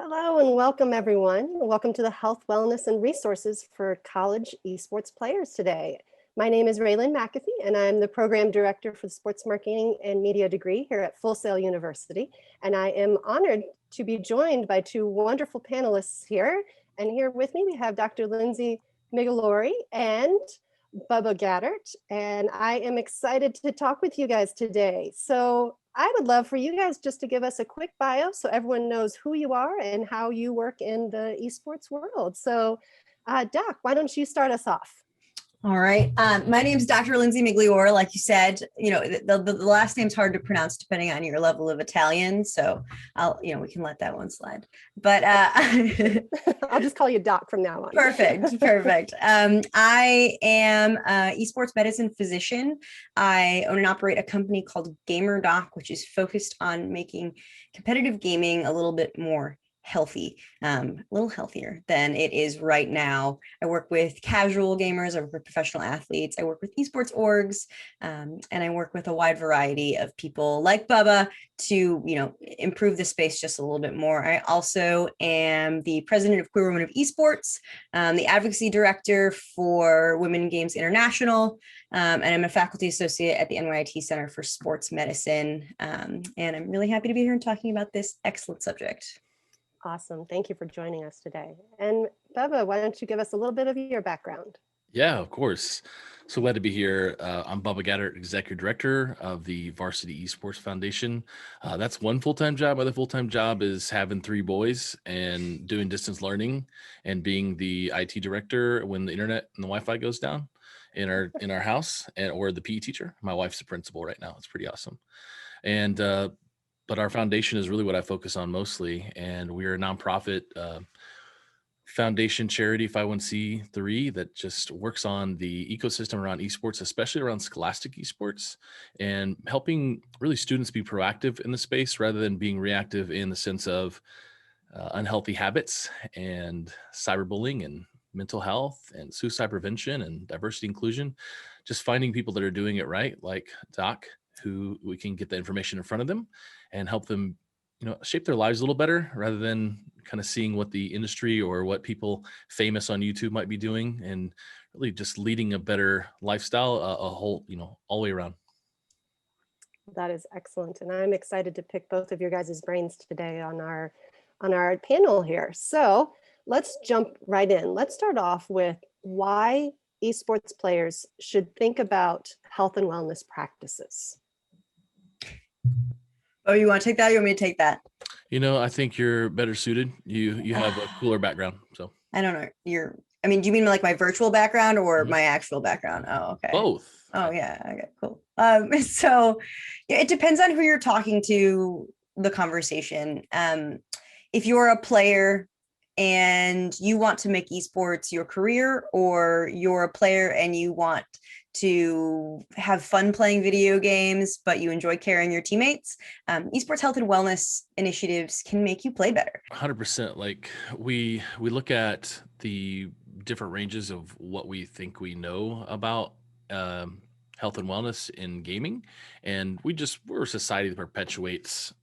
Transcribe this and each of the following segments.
Hello and welcome everyone. Welcome to the Health, Wellness, and Resources for College Esports Players today. My name is RaeLynn McAfee and I'm the Program Director for the Sports Marketing and Media degree here at Full Sail University. And I am honored to be joined by two wonderful panelists here. And here with me we have Dr. Lindsey Migiliore and Bubba Gaeddert. And I am excited to talk with you guys today. So I would love for you guys just to give us a quick bio so everyone knows who you are and how you work in the esports world. So Doc, why don't you start us off? All right. My name is Dr. Lindsey Migiliore. Like you said, the last name's hard to pronounce depending on your level of Italian. So we can let that one slide. But I'll just call you Doc from now on. Perfect. I am an esports medicine physician. I own and operate a company called GamerDoc, which is focused on making competitive gaming a little bit more healthy, a little healthier than it is right now. I work with casual gamers, I work with professional athletes, I work with esports orgs, and I work with a wide variety of people like Bubba to, improve the space just a little bit more. I also am the president of Queer Women of Esports, the advocacy director for Women Games International, and I'm a faculty associate at the NYIT Center for Sports Medicine. And I'm really happy to be here and talking about this excellent subject. Awesome. Thank you for joining us today. And Bubba, why don't you give us a little bit of your background? Yeah, of course. So glad to be here. I'm Bubba Gaeddert, Executive Director of the Varsity Esports Foundation. That's one full-time job. My other full-time job is having 3 boys and doing distance learning and being the IT director when the internet and the Wi-Fi goes down in our house, or the PE teacher. My wife's the principal right now. It's pretty awesome. And but our foundation is really what I focus on mostly. And we're a nonprofit foundation charity 501c3 that just works on the ecosystem around esports, especially around scholastic esports, and helping really students be proactive in the space rather than being reactive in the sense of unhealthy habits and cyberbullying and mental health and suicide prevention and diversity inclusion. Just finding people that are doing it right, like Doc, who we can get the information in front of them and help them, shape their lives a little better rather than kind of seeing what the industry or what people famous on YouTube might be doing, and really just leading a better lifestyle, a whole, all the way around. That is excellent. And I'm excited to pick both of your guys' brains today on our panel here. So let's jump right in. Let's start off with why esports players should think about health and wellness practices. Oh, you want to take that? You want me to take that? I think you're better suited. You have a cooler background. So I don't know. Do you mean like my virtual background or my actual background? Oh, okay. Both. Oh yeah. Okay, cool. So yeah, it depends on who you're talking to, the conversation. If you're a player and you want to make esports your career, or you're a player and you want to have fun playing video games, but you enjoy carrying your teammates, esports health and wellness initiatives can make you play better. 100%. Like we look at the different ranges of what we think we know about health and wellness in gaming, and we're a society that perpetuates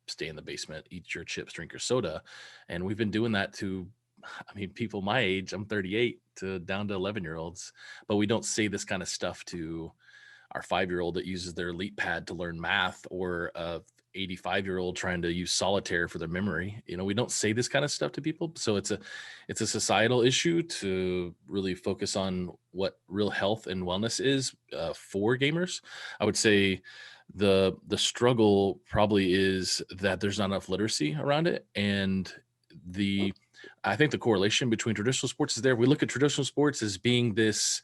stay in the basement, eat your chips, drink your soda, and we've been doing that to people my age, I'm 38, to down to 11-year-olds, but we don't say this kind of stuff to our 5-year-old that uses their elite pad to learn math, or a 85-year-old trying to use solitaire for their memory. We don't say this kind of stuff to people. So it's a societal issue to really focus on what real health and wellness is for gamers. I would say the struggle probably is that there's not enough literacy around it, and I think the correlation between traditional sports is there. We look at traditional sports as being this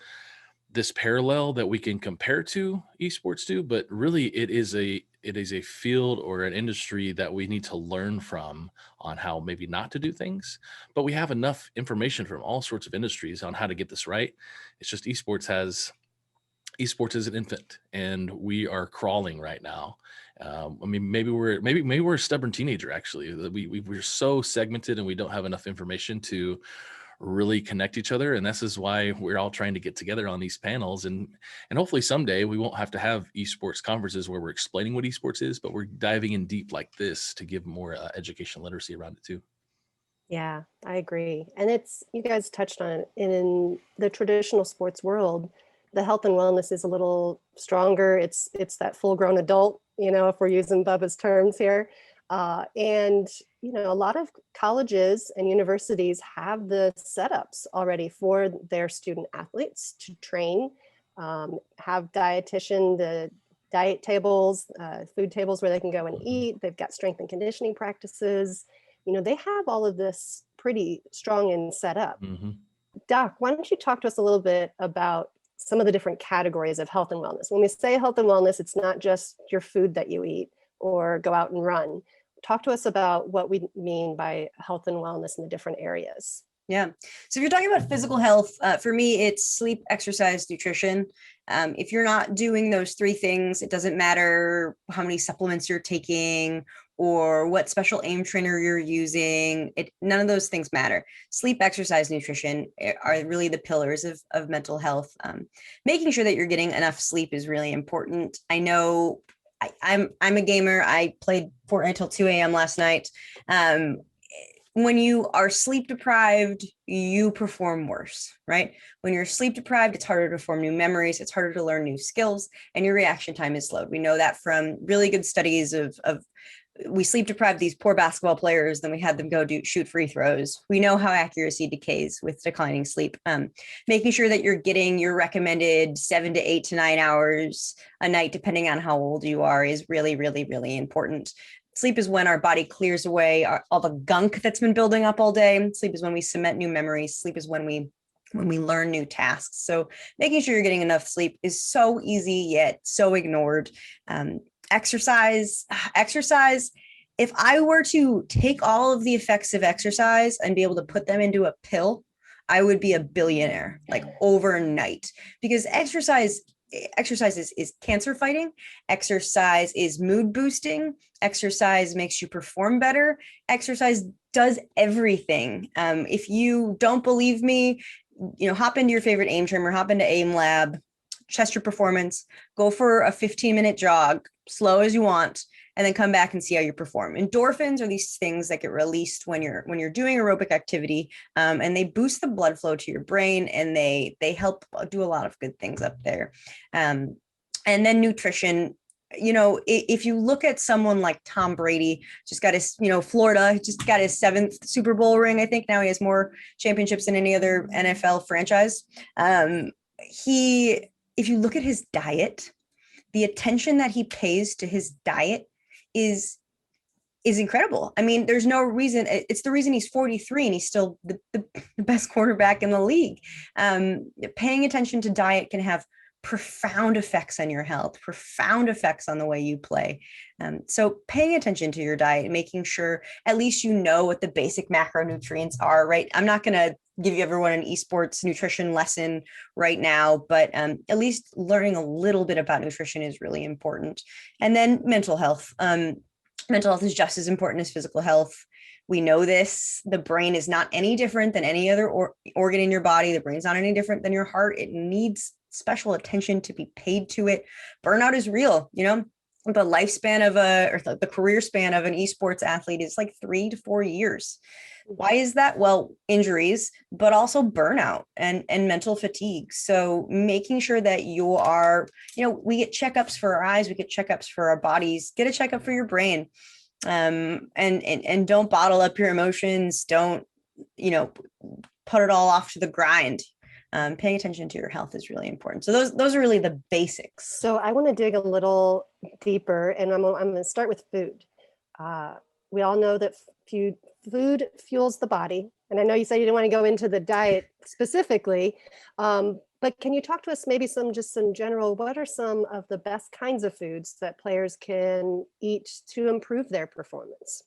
parallel that we can compare to esports to, but really it is a field or an industry that we need to learn from on how maybe not to do things. But we have enough information from all sorts of industries on how to get this right. It's just esports is an infant, and we are crawling right now. Maybe we're a stubborn teenager. Actually, we're so segmented, and we don't have enough information to really connect each other. And this is why we're all trying to get together on these panels, and hopefully someday we won't have to have esports conferences where we're explaining what esports is, but we're diving in deep like this to give more education literacy around it too. Yeah, I agree. And you guys touched on it, in the traditional sports world, the health and wellness is a little stronger. It's that full grown adult, if we're using Bubba's terms here. And, a lot of colleges and universities have the setups already for their student athletes to train, have the diet tables, food tables where they can go and eat. They've got strength and conditioning practices. They have all of this pretty strong and set up. Mm-hmm. Doc, why don't you talk to us a little bit about some of the different categories of health and wellness? When we say health and wellness, it's not just your food that you eat or go out and run. Talk to us about what we mean by health and wellness in the different areas. Yeah. So if you're talking about physical health, for me, it's sleep, exercise, nutrition. If you're not doing those three things, it doesn't matter how many supplements you're taking or what special aim trainer you're using. None of those things matter. Sleep, exercise, nutrition are really the pillars of mental health. Making sure that you're getting enough sleep is really important. I know I'm a gamer. I played Fortnite until 2 a.m. last night. When you are sleep deprived, you perform worse, right? When you're sleep deprived, it's harder to form new memories, it's harder to learn new skills, and your reaction time is slowed. We know that from really good studies of we sleep deprived these poor basketball players, then we had them go shoot free throws. We know how accuracy decays with declining sleep. Making sure that you're getting your recommended 7 to 8 to 9 hours a night, depending on how old you are, is really, really, really important. Sleep is when our body clears away all the gunk that's been building up all day. Sleep is when we cement new memories. Sleep is when we learn new tasks. So making sure you're getting enough sleep is so easy yet so ignored. Exercise. If I were to take all of the effects of exercise and be able to put them into a pill, I would be a billionaire, like overnight, because exercise is cancer fighting. Exercise is mood boosting. Exercise makes you perform better. Exercise does everything. If you don't believe me, hop into your favorite aim trimmer, hop into Aim Lab, test your performance, go for a 15-minute jog, slow as you want, and then come back and see how you perform. Endorphins are these things that get released when you're doing aerobic activity, and they boost the blood flow to your brain, and they help do a lot of good things up there. And then nutrition. If you look at someone like Tom Brady, just got his, Florida, just got his 7th Super Bowl ring. I think now he has more championships than any other NFL franchise. If you look at his diet, the attention that he pays to his diet is incredible. I mean, there's no reason. It's the reason he's 43 and he's still the best quarterback in the league. Paying attention to diet can have profound effects on your health, profound effects on the way you play. So paying attention to your diet and making sure at least you know what the basic macronutrients are, right? I'm not going to give you everyone an esports nutrition lesson right now, but at least learning a little bit about nutrition is really important. And then mental health. Mental health is just as important as physical health. We know this. The brain is not any different than any other organ in your body. The brain's not any different than your heart. It needs special attention to be paid to it. Burnout is real. The lifespan of the career span of an esports athlete is like 3 to 4 years. Why is that? Well, injuries, but also burnout and mental fatigue. So making sure that you are, we get checkups for our eyes, we get checkups for our bodies, get a checkup for your brain. And don't bottle up your emotions. Don't, put it all off to the grind. Paying attention to your health is really important. So those are really the basics. So I want to dig a little deeper, and I'm going to start with food. We all know that food fuels the body. And I know you said you didn't want to go into the diet specifically, but can you talk to us maybe some general, what are some of the best kinds of foods that players can eat to improve their performance?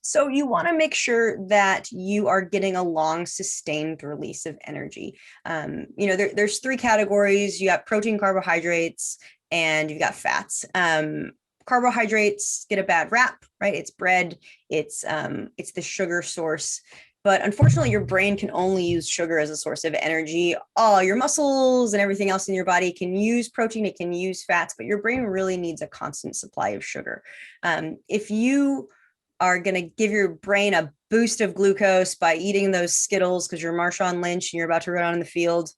So you want to make sure that you are getting a long sustained release of energy. There's 3 categories. You got protein, carbohydrates, and you've got fats. Carbohydrates get a bad rap, right? It's bread. It's the sugar source. But unfortunately, your brain can only use sugar as a source of energy. All your muscles and everything else in your body can use protein, it can use fats, but your brain really needs a constant supply of sugar. If you are going to give your brain a boost of glucose by eating those Skittles because you're Marshawn Lynch and you're about to run on the field.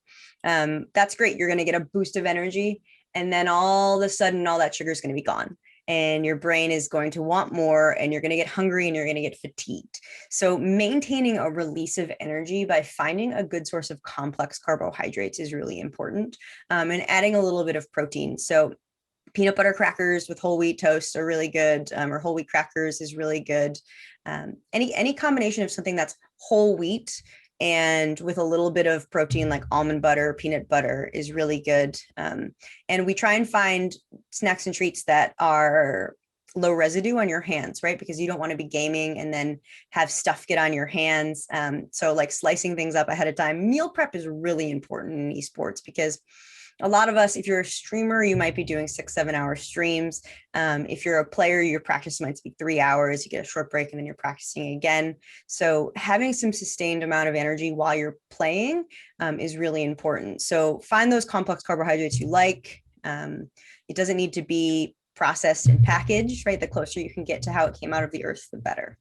That's great. You're going to get a boost of energy. And then all of a sudden, all that sugar is going to be gone. And your brain is going to want more, and you're going to get hungry and you're going to get fatigued. So maintaining a release of energy by finding a good source of complex carbohydrates is really important, and adding a little bit of protein. So peanut butter crackers with whole wheat toast are really good, or whole wheat crackers is really good. Any combination of something that's whole wheat and with a little bit of protein like almond butter, peanut butter is really good. And we try and find snacks and treats that are low residue on your hands, right? Because you don't want to be gaming and then have stuff get on your hands. So like slicing things up ahead of time. Meal prep is really important in esports because a lot of us, if you're a streamer, you might be doing 6-7 hour streams. If you're a player, your practice might be 3 hours, you get a short break and then you're practicing again. So having some sustained amount of energy while you're playing is really important. So find those complex carbohydrates you like. It doesn't need to be processed and packaged, right? The closer you can get to how it came out of the earth, the better.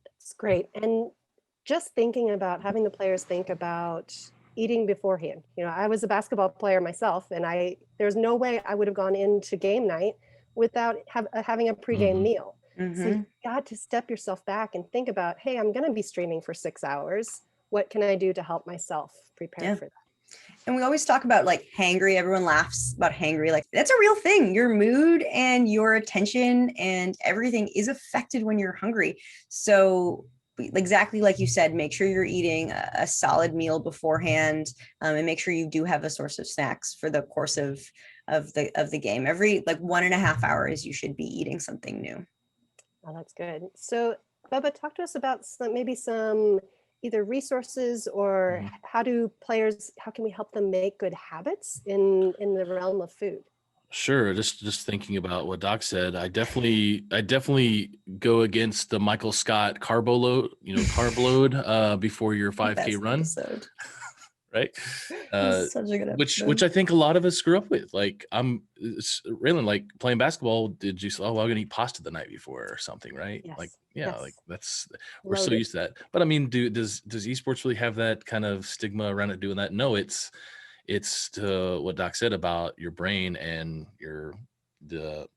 That's great. And just thinking about having the players think about eating beforehand. You know, I was a basketball player myself, and there's no way I would have gone into game night without having a pregame meal. So you've got to step yourself back and think about, hey, I'm going to be streaming for 6 hours. What can I do to help myself prepare for that? And we always talk about like hangry. Everyone laughs about hangry. Like that's a real thing. Your mood and your attention and everything is affected when you're hungry. So exactly like you said, make sure you're eating a solid meal beforehand, and make sure you do have a source of snacks for the course of the game. Every like 1.5 hours, you should be eating something new. Oh, that's good. So Bubba, talk to us about maybe some either resources or how can we help them make good habits in the realm of food? Sure. Just thinking about what Doc said, I definitely go against the Michael Scott carb load before your 5K run. Episode. Right. Such a good episode. Which I think a lot of us grew up with. Like RaeLynn, like playing basketball, did you say, oh, well, I'm gonna eat pasta the night before or something, right? Yes. Like, yeah, Yes. like we're so used to that. But I mean, does esports really have that kind of stigma around it doing that? No, it's to what Doc said about your brain and the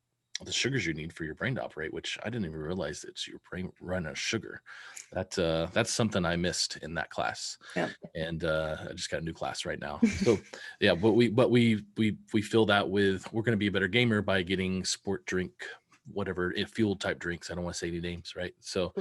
sugars you need for your brain to operate, which I didn't even realize it's your brain running out of sugar. That's something I missed in that class. Yeah. And I just got a new class right now. So yeah, but we fill that with, we're going to be a better gamer by getting sport drink, whatever, fuel type drinks. I don't want to say any names, right? So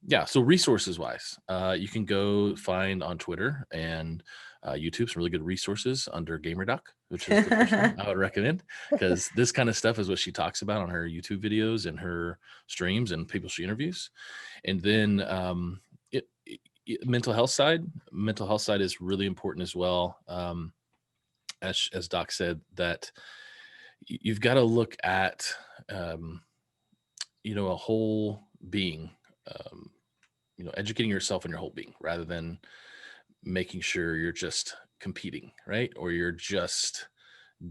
yeah, so resources wise, you can go find on Twitter and YouTube some really good resources under GamerDoc, which is the person I would recommend, because this kind of stuff is what she talks about on her YouTube videos and her streams and people she interviews. And then mental health side is really important as well. As Doc said, that you've got to look at a whole being, educating yourself in your whole being rather than making sure you're just competing, right? Or you're just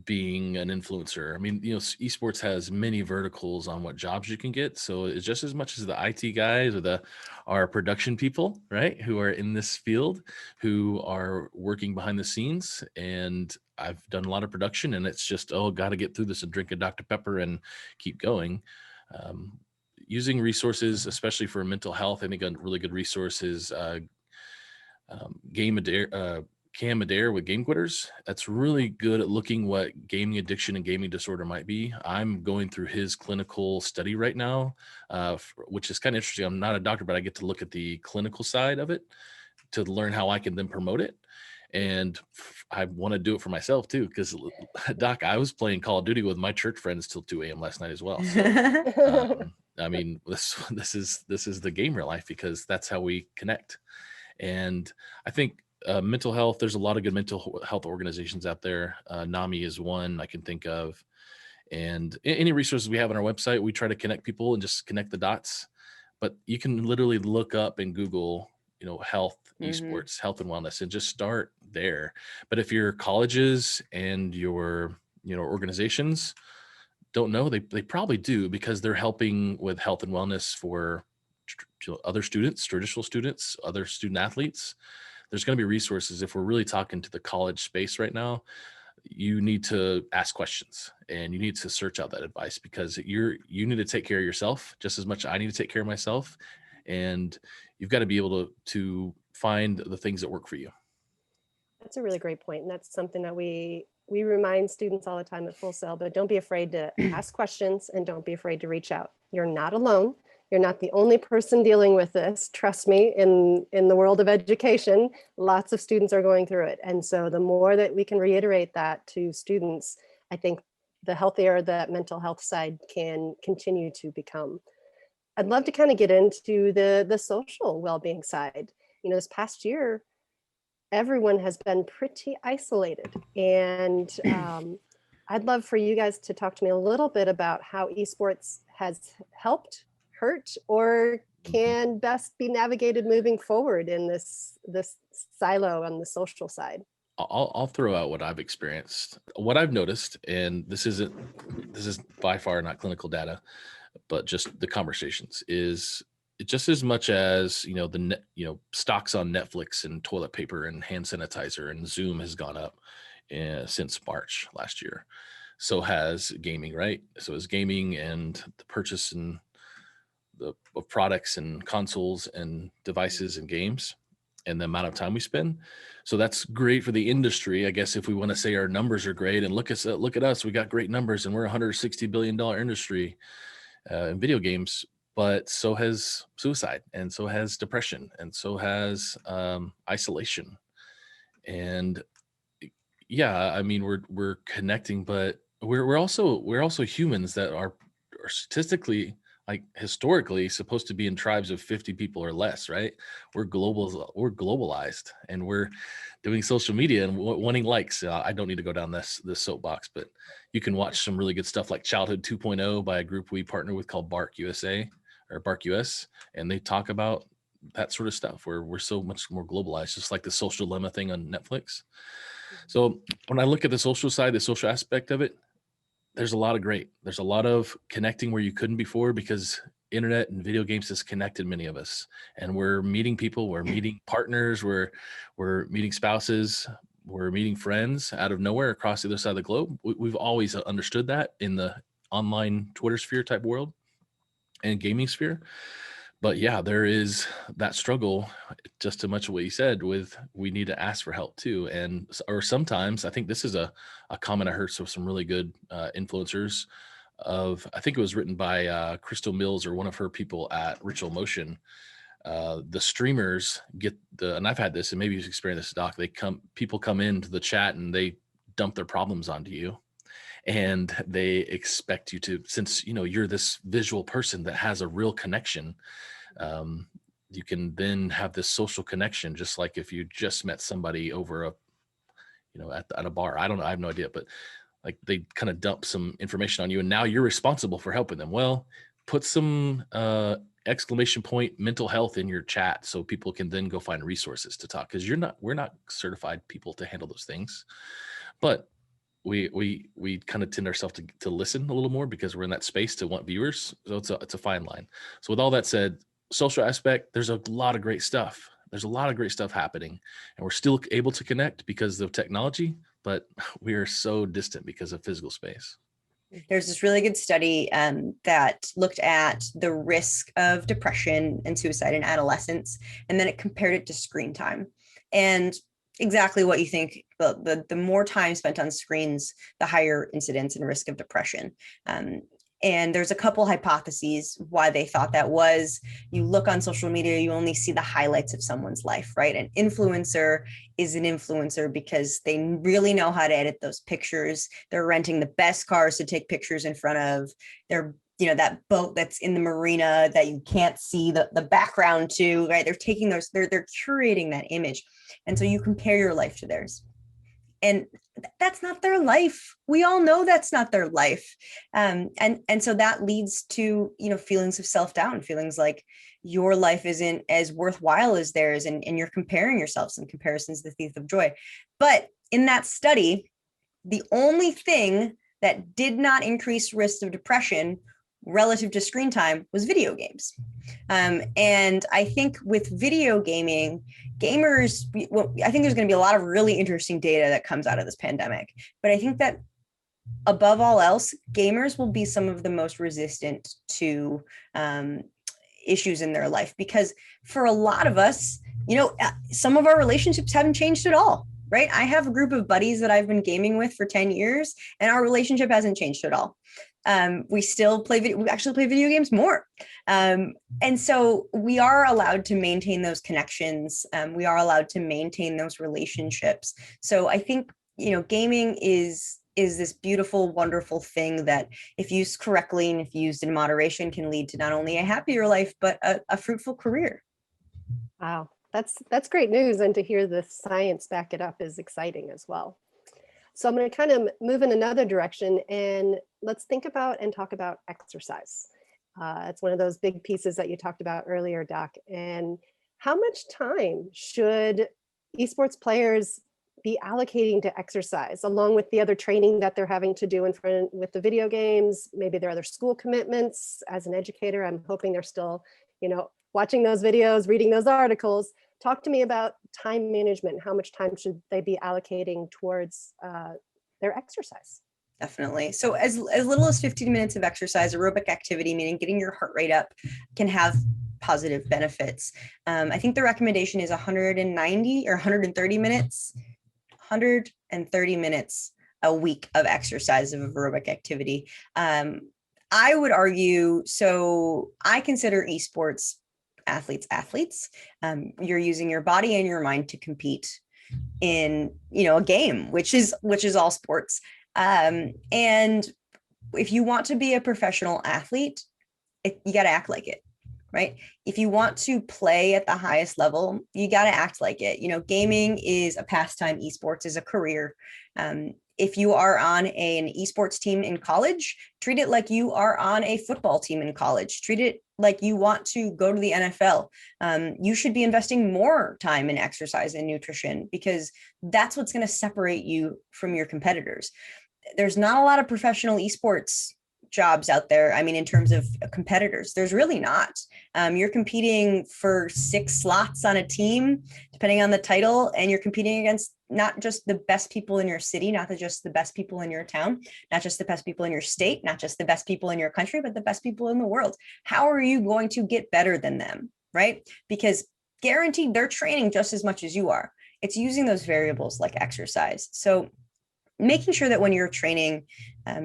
being an influencer. I mean, esports has many verticals on what jobs you can get. So it's just as much as the IT guys or our production people, right, who are in this field, who are working behind the scenes. And I've done a lot of production, and it's just, got to get through this and drink a Dr. Pepper and keep going. Using resources, especially for mental health, I think a really good resource is Cam Adair with Game Quitters. That's really good at looking what gaming addiction and gaming disorder might be. I'm going through his clinical study right now, which is kind of interesting. I'm not a doctor, but I get to look at the clinical side of it to learn how I can then promote it. And I want to do it for myself too, because Doc, I was playing Call of Duty with my church friends till 2 a.m. last night as well. So I mean, this is the gamer life, because that's how we connect. And I think mental health, there's a lot of good mental health organizations out there. NAMI is one I can think of. And any resources we have on our website, we try to connect people and just connect the dots. But you can literally look up and Google, health, esports, health and wellness, and just start there. But if your colleges and your, organizations don't know, they probably do, because they're helping with health and wellness for other students, traditional students, other student athletes. There's going to be resources. If we're really talking to the college space right now, you need to ask questions and you need to search out that advice, because you need to take care of yourself just as much as I need to take care of myself. And you've got to be able to find the things that work for you. That's a really great point. And that's something that we remind students all the time at Full Sail, but don't be afraid to ask questions and don't be afraid to reach out. You're not alone. You're not the only person dealing with this. Trust me, in the world of education, lots of students are going through it. And so the more that we can reiterate that to students, I think the healthier that mental health side can continue to become. I'd love to kind of get into the social well-being side. You know, this past year, everyone has been pretty isolated. And I'd love for you guys to talk to me a little bit about how esports has helped, hurt, or can best be navigated moving forward in this silo on the social side. I'll throw out what I've experienced, what I've noticed, and this is by far not clinical data, but just the conversations, is just as much as, you know, stocks on Netflix and toilet paper and hand sanitizer and Zoom has gone up since March last year. So has gaming, right? So is gaming and the purchase and of products and consoles and devices and games, and the amount of time we spend. So that's great for the industry. I guess if we want to say our numbers are great, and look at us, we got great numbers and we're a $160 billion industry in video games, but so has suicide, and so has depression, and so has isolation. And yeah, I mean, we're connecting, but we're also humans that are statistically, like historically, supposed to be in tribes of 50 people or less, right? We're globalized, and we're doing social media and wanting likes. I don't need to go down this soapbox, but you can watch some really good stuff like Childhood 2.0 by a group we partner with called Bark USA or Bark US, and they talk about that sort of stuff where we're so much more globalized, just like the Social Dilemma thing on Netflix. So when I look at the social side, the social aspect of it, there's a lot of connecting where you couldn't before, because internet and video games has connected many of us, and we're meeting people, we're meeting partners, we're meeting spouses, we're meeting friends out of nowhere across the other side of the globe. We've always understood that in the online Twitter sphere type world and gaming sphere. But yeah, there is that struggle, just too much of what you said, with we need to ask for help too. Or sometimes, I think this is a comment I heard from some really good influencers I think it was written by Crystal Mills or one of her people at Ritual Motion. The streamers and I've had this, and maybe you've experienced this, Doc, people come into the chat and they dump their problems onto you. And they expect you to, since you're this visual person that has a real connection, you can then have this social connection, just like if you just met somebody over at a bar. I don't know, I have no idea, but like they kind of dump some information on you, and now you're responsible for helping them. Well, put some exclamation point mental health in your chat so people can then go find resources to talk, because we're not certified people to handle those things, but we kind of tend ourselves to listen a little more because we're in that space to want viewers. So it's a fine line. So with all that said, social aspect, there's a lot of great stuff. There's a lot of great stuff happening, and we're still able to connect because of technology, but we are so distant because of physical space. There's this really good study that looked at the risk of depression and suicide in adolescents, and then it compared it to screen time. And exactly what you think, the more time spent on screens, the higher incidence and risk of depression. And there's a couple hypotheses why they thought that was. You look on social media, you only see the highlights of someone's life, right? An influencer is an influencer because they really know how to edit those pictures. They're renting the best cars to take pictures in front of. They're that boat that's in the marina that you can't see the background to, right? They're taking those, they're curating that image. And so you compare your life to theirs. And that's not their life. We all know that's not their life. And so that leads to, feelings of self-doubt, feelings like your life isn't as worthwhile as theirs. And you're comparing yourselves, and comparison's the thief of joy. But in that study, the only thing that did not increase risk of depression relative to screen time was video games. And I think with video gaming, gamers, well, I think there's going to be a lot of really interesting data that comes out of this pandemic. But I think that above all else, gamers will be some of the most resistant to issues in their life, because for a lot of us, some of our relationships haven't changed at all, right? I have a group of buddies that I've been gaming with for 10 years, and our relationship hasn't changed at all. We still we actually play video games more. And so we are allowed to maintain those connections. We are allowed to maintain those relationships. So I think, gaming is this beautiful, wonderful thing that, if used correctly and if used in moderation, can lead to not only a happier life, but a fruitful career. Wow, that's great news. And to hear the science back it up is exciting as well. So I'm going to kind of move in another direction, and let's think about and talk about exercise. It's one of those big pieces that you talked about earlier, Doc. And how much time should esports players be allocating to exercise, along with the other training that they're having to do with the video games, maybe their other school commitments? As an educator, I'm hoping they're still, watching those videos, reading those articles. Talk to me about time management. How much time should they be allocating towards their exercise? Definitely. So as little as 15 minutes of exercise, aerobic activity, meaning getting your heart rate up, can have positive benefits. I think the recommendation is 190 or 130 minutes, 130 minutes a week of exercise, of aerobic activity. I would argue, so I consider esports athletes. You're using your body and your mind to compete in, a game, which is all sports. And if you want to be a professional athlete, you got to act like it, right? If you want to play at the highest level, you got to act like it. Gaming is a pastime, esports is a career. If you are on an esports team in college, treat it like you are on a football team in college. Treat it like you want to go to the NFL. You should be investing more time in exercise and nutrition, because that's what's going to separate you from your competitors. There's not a lot of professional esports jobs out there. I mean, in terms of competitors, there's really not. You're competing for 6 slots on a team, depending on the title, and you're competing against not just the best people in your city, not just the best people in your town, not just the best people in your state, not just the best people in your country, but the best people in the world. How are you going to get better than them, right? Because guaranteed they're training just as much as you are. It's using those variables like exercise. So making sure that when you're training,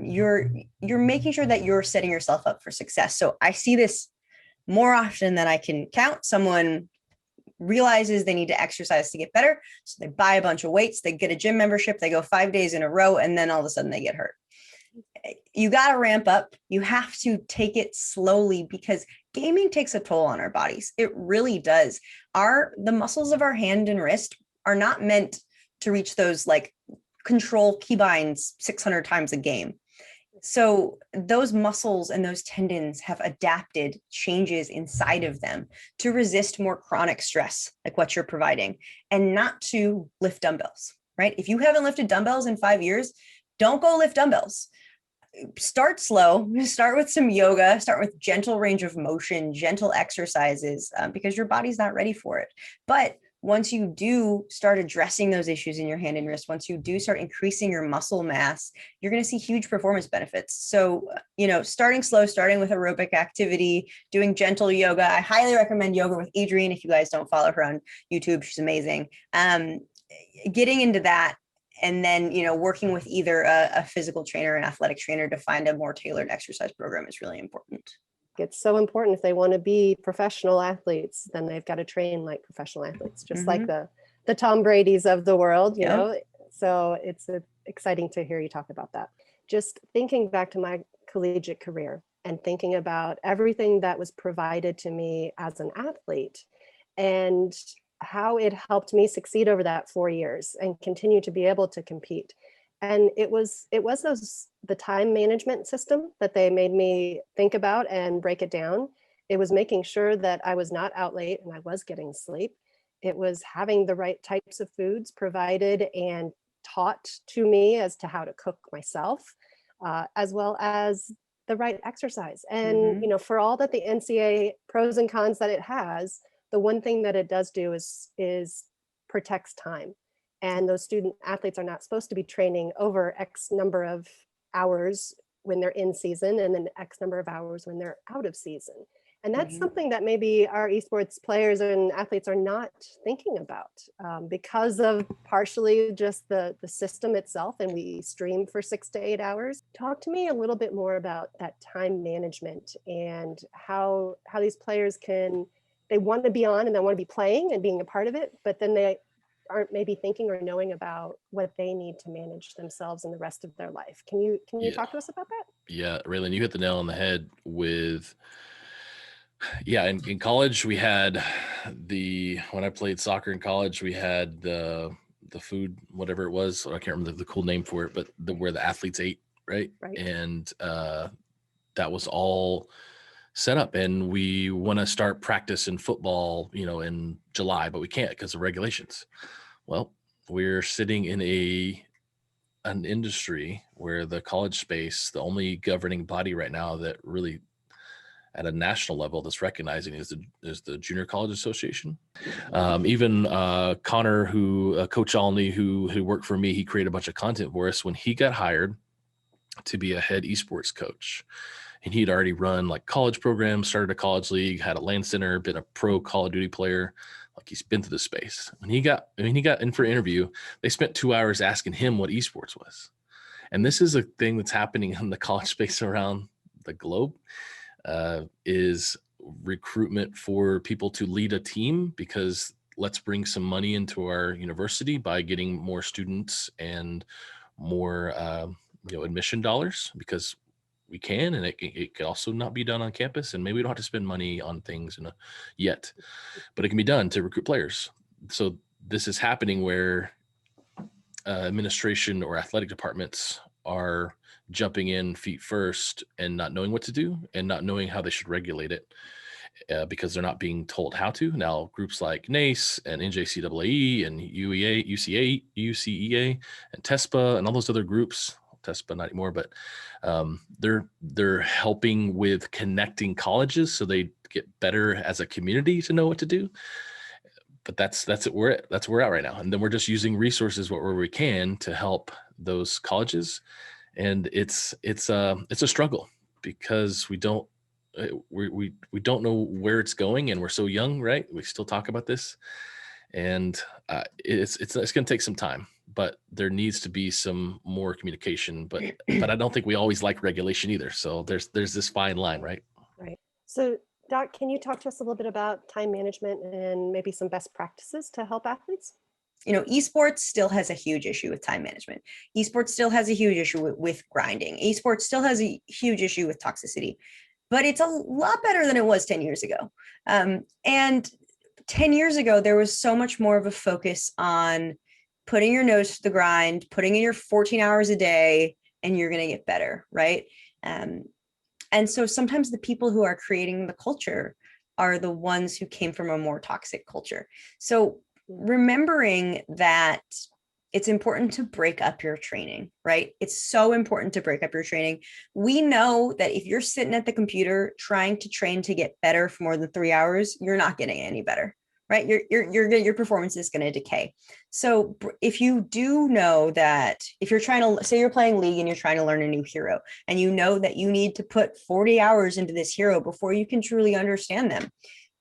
you're making sure that you're setting yourself up for success. So I see this more often than I can count. Someone realizes they need to exercise to get better, so they buy a bunch of weights, they get a gym membership, they go 5 days in a row, and then all of a sudden they get hurt. You got to ramp up. You have to take it slowly, because gaming takes a toll on our bodies. It really does. The muscles of our hand and wrist are not meant to reach those control keybinds 600 times a game. So those muscles and those tendons have adapted changes inside of them to resist more chronic stress, like what you're providing, and not to lift dumbbells, right? If you haven't lifted dumbbells in 5 years, don't go lift dumbbells. Start slow, start with some yoga, start with gentle range of motion, gentle exercises, because your body's not ready for it. But once you do start addressing those issues in your hand and wrist, once you do start increasing your muscle mass, you're going to see huge performance benefits. So, starting slow, starting with aerobic activity, doing gentle yoga. I highly recommend yoga with Adrienne. If you guys don't follow her on YouTube, she's amazing. Getting into that, and then, working with either a physical trainer or an athletic trainer to find a more tailored exercise program is really important. It's so important. If they want to be professional athletes, then they've got to train like professional athletes, just like the Tom Brady's of the world, you know. So it's exciting to hear you talk about that. Just thinking back to my collegiate career and thinking about everything that was provided to me as an athlete and how it helped me succeed over that 4 years and continue to be able to compete. And it was the time management system that they made me think about and break it down. It was making sure that I was not out late and I was getting sleep. It was having the right types of foods provided and taught to me as to how to cook myself. as well as the right exercise. And, for all that the NCAA pros and cons that it has, the one thing that it does do is protects time. And those student athletes are not supposed to be training over X number of hours when they're in season and then X number of hours when they're out of season. And that's something that maybe our esports players and athletes are not thinking about because of partially just the system itself, and we stream for 6 to 8 hours. Talk to me a little bit more about that time management and how these players they want to be on and they want to be playing and being a part of it, but then they aren't maybe thinking or knowing about what they need to manage themselves and the rest of their life. Can you talk to us about that? Yeah, RaeLynn, you hit the nail on the head with, in college we had when I played soccer in college, we had the food, whatever it was, I can't remember the cool name for it, but where the athletes ate, right? And that was all set up, and we want to start practice in football, in July, but we can't because of regulations. Well, we're sitting in an industry where the college space, the only governing body right now that really at a national level that's recognizing is the Junior College Association. Even Connor, Coach Alney, who worked for me, he created a bunch of content for us when he got hired to be a head esports coach. And he'd already run like college programs, started a college league, had a LAN center, been a pro Call of Duty player. Like, he's been through the space. When he got in for an interview, they spent 2 hours asking him what esports was. And this is a thing that's happening in the college space around the globe, is recruitment for people to lead a team, because let's bring some money into our university by getting more students and more admission dollars, because we can, and it can also not be done on campus, and maybe we don't have to spend money on things yet, but it can be done to recruit players. So this is happening where administration or athletic departments are jumping in feet first and not knowing what to do and not knowing how they should regulate it, because they're not being told how to. Now, groups like NACE and NJCAA and UCEA and TESPA and all those other groups, TESPA not anymore, but they're helping with connecting colleges so they get better as a community to know what to do. But that's where we're at right now. And then we're just using resources where we can to help those colleges. And it's a struggle, because we don't know where it's going, and we're so young, right? We still talk about this, and it's going to take some time, but there needs to be some more communication. But I don't think we always like regulation either. So there's this fine line, right? Right. So Doc, can you talk to us a little bit about time management and maybe some best practices to help athletes? Esports still has a huge issue with time management. Esports still has a huge issue with grinding. Esports still has a huge issue with toxicity, but it's a lot better than it was 10 years ago. And 10 years ago, there was so much more of a focus on putting your nose to the grind, putting in your 14 hours a day, and you're going to get better, right? And so sometimes the people who are creating the culture are the ones who came from a more toxic culture. So remembering that it's important to break up your training, right? It's so important to break up your training. We know that if you're sitting at the computer trying to train to get better for more than 3 hours, you're not getting any better, right? Your performance is going to decay. So if you do know that, if you're trying to, say you're playing League and you're trying to learn a new hero, and you know that you need to put 40 hours into this hero before you can truly understand them,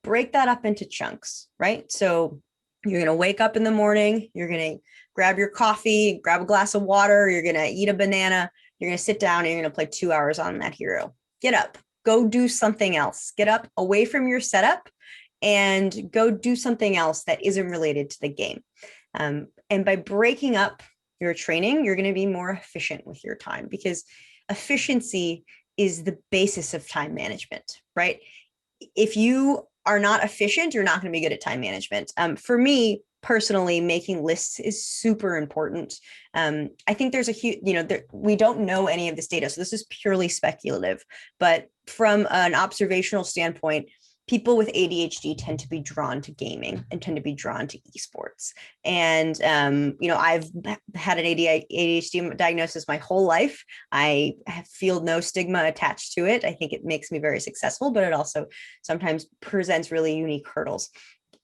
break that up into chunks, right? So you're going to wake up in the morning, you're going to grab your coffee, grab a glass of water, you're going to eat a banana, you're going to sit down, and you're going to play 2 hours on that hero. Get up, go do something else. Get up away from your setup and go do something else that isn't related to the game. And by breaking up your training, you're going to be more efficient with your time, because efficiency is the basis of time management, right? If you are not efficient, you're not going to be good at time management. For me personally, making lists is super important. I think there's a huge, we don't know any of this data, so this is purely speculative, but from an observational standpoint, people with ADHD tend to be drawn to gaming and tend to be drawn to esports. And, I've had an ADHD diagnosis my whole life. I feel no stigma attached to it. I think it makes me very successful, but it also sometimes presents really unique hurdles.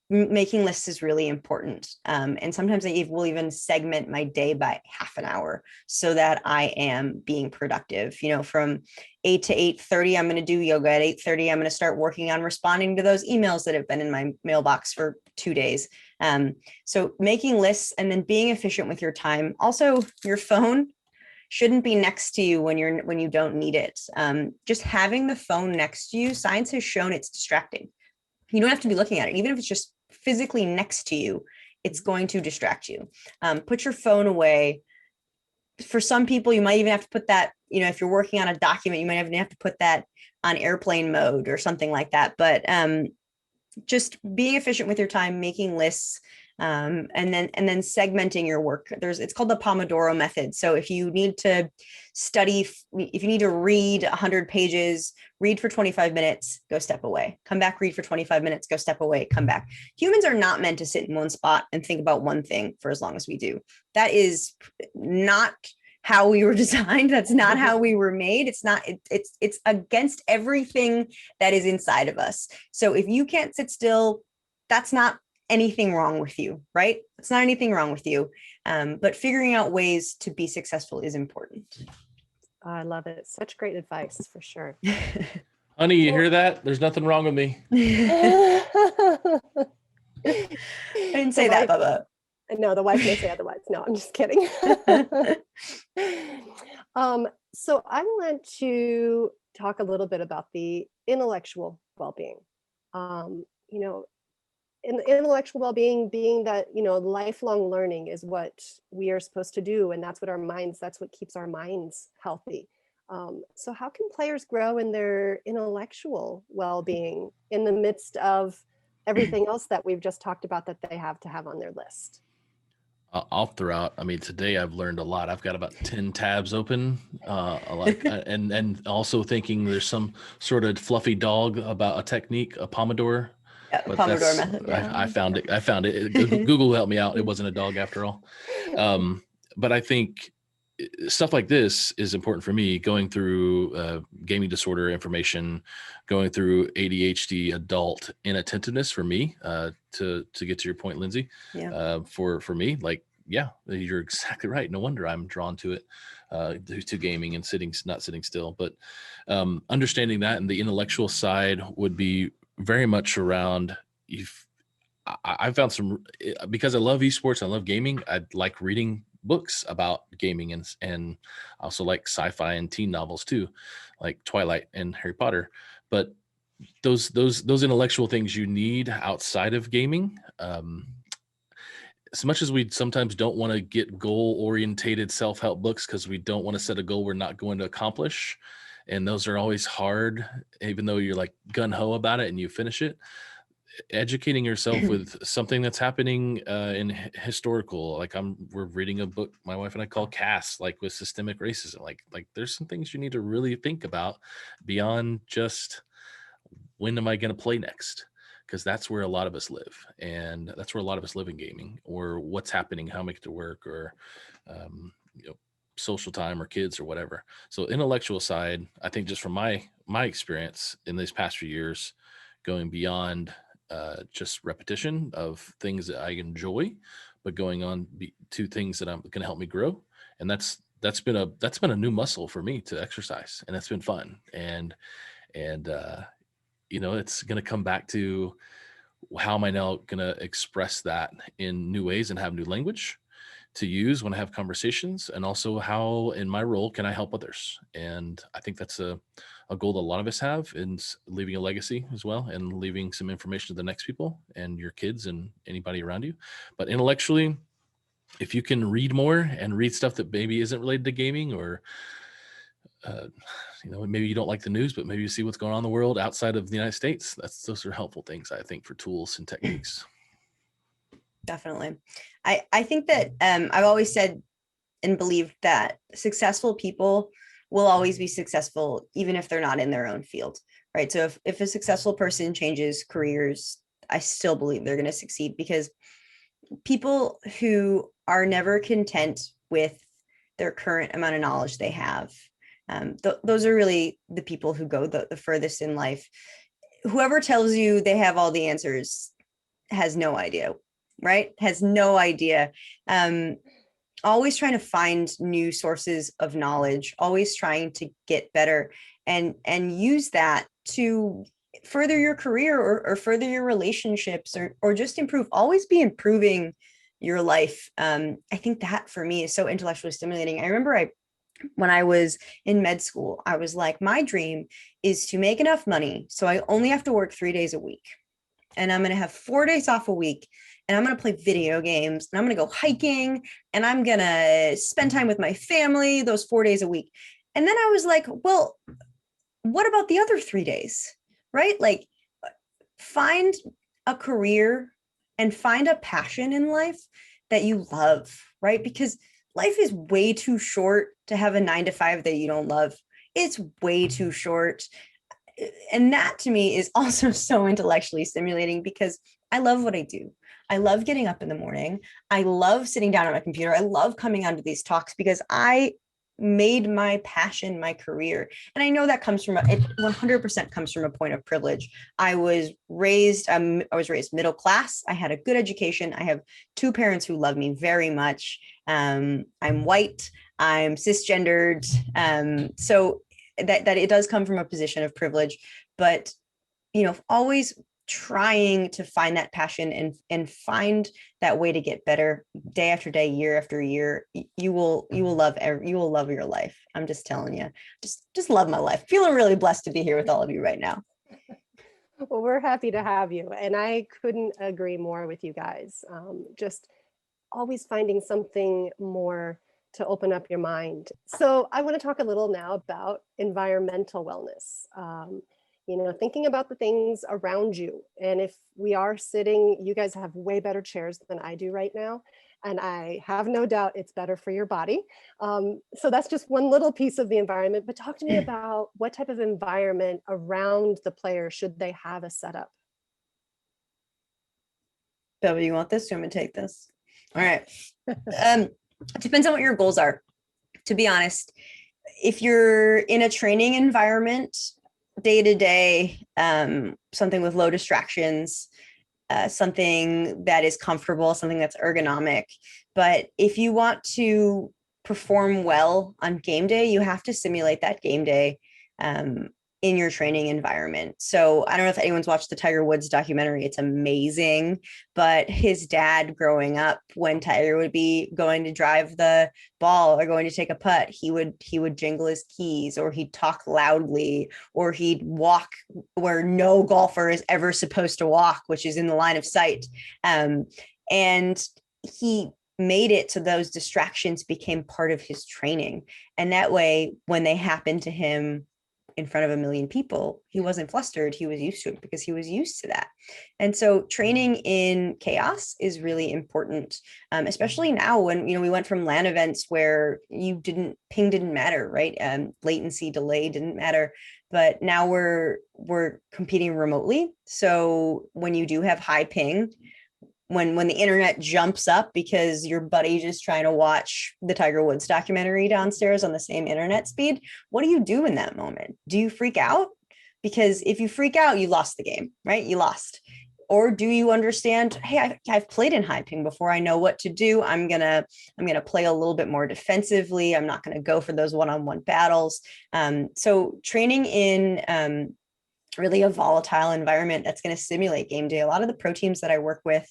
Making lists is really important. And sometimes I will even segment my day by half an hour so that I am being productive. From 8 to 8:30, I'm going to do yoga. At 8:30, I'm going to start working on responding to those emails that have been in my mailbox for 2 days. So making lists and then being efficient with your time. Also, your phone shouldn't be next to you when you don't need it. Just having the phone next to you, science has shown it's distracting. You don't have to be looking at it, even if it's just physically next to you, it's going to distract you. Put your phone away. For some people, you might even have to put that, if you're working on a document, you might even have to put that on airplane mode or something like that. But just being efficient with your time, making lists, and then segmenting your work. It's called the Pomodoro method. So if you need to if you need to read 100 pages, read for 25 minutes, go step away, come back, read for 25 minutes, go step away, come back. Humans are not meant to sit in one spot and think about one thing for as long as we do. That is not how we were designed. That's not how we were made. It's against everything that is inside of us. So if you can't sit still, that's not anything wrong with you, right? It's not anything wrong with you. But figuring out ways to be successful is important. I love it. Such great advice for sure. Honey, you hear that? There's nothing wrong with me. I didn't say that, Bubba. No, the wife may say otherwise. No, I'm just kidding. So I want to talk a little bit about the intellectual well-being. In intellectual well-being being that, lifelong learning is what we are supposed to do. And that's what keeps our minds healthy. So how can players grow in their intellectual well-being in the midst of everything else that we've just talked about that they have to have on their list? I'll throw out. Today I've learned a lot. I've got about 10 tabs open, and also thinking there's some sort of fluffy dog about a technique, a Pomodoro. Yeah, Pomodoro method. Yeah. I found it. Google helped me out. It wasn't a dog after all. But I think stuff like this is important for me, going through gaming disorder information, going through ADHD adult inattentiveness for me, to get to your point, Lindsey. Yeah. For me, you're exactly right. No wonder I'm drawn to it, to gaming and not sitting still. But understanding that, and the intellectual side would be very much around. I found some, because I love esports, I love gaming. I like reading books about gaming, and also like sci-fi and teen novels too, like Twilight and Harry Potter. But those intellectual things you need outside of gaming. As much as we sometimes don't want to get goal-orientated self-help books because we don't want to set a goal we're not going to accomplish, and those are always hard, even though you're like gung-ho about it and you finish it. Educating yourself with something that's happening in historical, like we're reading a book my wife and I call Cass, like with systemic racism. Like there's some things you need to really think about beyond just when am I going to play next, because that's where a lot of us live, and that's where a lot of us live in gaming, or what's happening, how I make it to work, or social time, or kids, or whatever. So intellectual side, I think, just from my experience in these past few years, going beyond just repetition of things that I enjoy, but going on to things that I'm going to help me grow. And that's been a new muscle for me to exercise, and that's been fun. And it's going to come back to how am I now going to express that in new ways and have new language to use when I have conversations, and also how in my role can I help others. And I think that's a goal that a lot of us have, in leaving a legacy as well, and leaving some information to the next people and your kids and anybody around you. But intellectually, if you can read more and read stuff that maybe isn't related to gaming, or maybe you don't like the news, but maybe you see what's going on in the world outside of the United States, those are helpful things, I think, for tools and techniques. Definitely. I think that I've always said and believed that successful people will always be successful, even if they're not in their own field, right? So if a successful person changes careers, I still believe they're going to succeed, because people who are never content with their current amount of knowledge they have, those are really the people who go the furthest in life. Whoever tells you they have all the answers has no idea, right? Has no idea. Always trying to find new sources of knowledge, always trying to get better, and use that to further your career, or further your relationships, or just improve. Always be improving your life. I think that for me is so intellectually stimulating. I remember when I was in med school, I was like, my dream is to make enough money so I only have to work 3 days a week, and I'm going to have 4 days off a week, and I'm going to play video games, and I'm going to go hiking, and I'm going to spend time with my family those 4 days a week. And then I was like, well, what about the other 3 days, right? Like, find a career and find a passion in life that you love, right? Because life is way too short to have a 9 to 5 that you don't love. It's way too short. And that to me is also so intellectually stimulating, because I love what I do. I love getting up in the morning. I love sitting down at my computer. I love coming onto these talks, because I made my passion my career. And I know that comes from it 100% comes from a point of privilege. I was raised middle class. I had a good education. I have 2 parents who love me very much. I'm white. I'm cisgendered. So that it does come from a position of privilege, but always trying to find that passion and find that way to get better day after day, year after year. You will love your life. I'm just telling you, just love my life. Feeling really blessed to be here with all of you right now. Well, we're happy to have you, and I couldn't agree more with you guys. Just always finding something more to open up your mind. So I want to talk a little now about environmental wellness. Thinking about the things around you. And if we are sitting, you guys have way better chairs than I do right now. And I have no doubt it's better for your body. So that's just one little piece of the environment. But talk to me about what type of environment around the player should they have a setup? Bubba, you want this? I'm going to take this. All right. It depends on what your goals are. To be honest, if you're in a training environment, day to day, something with low distractions, something that is comfortable, something that's ergonomic. But if you want to perform well on game day, you have to simulate that game day in your training environment. So I don't know if anyone's watched the Tiger Woods documentary. It's amazing. But his dad growing up, when Tiger would be going to drive the ball or going to take a putt, he would jingle his keys, or he'd talk loudly, or he'd walk where no golfer is ever supposed to walk, which is in the line of sight. And he made it so those distractions became part of his training. And that way, when they happened to him in front of a million people, he wasn't flustered. He was used to it, because he was used to that. And so training in chaos is really important, especially now when, we went from LAN events where ping didn't matter, right? Latency, delay didn't matter. But now we're competing remotely. So when you do have high ping, when the internet jumps up because your buddy's just trying to watch the Tiger Woods documentary downstairs on the same internet speed, what do you do in that moment? Do you freak out? Because if you freak out, you lost the game, right? You lost. Or do you understand, hey, I've played in high ping before. I know what to do. I'm gonna play a little bit more defensively. I'm not gonna go for those one-on-one battles. So training in really a volatile environment that's going to simulate game day. A lot of the pro teams that I work with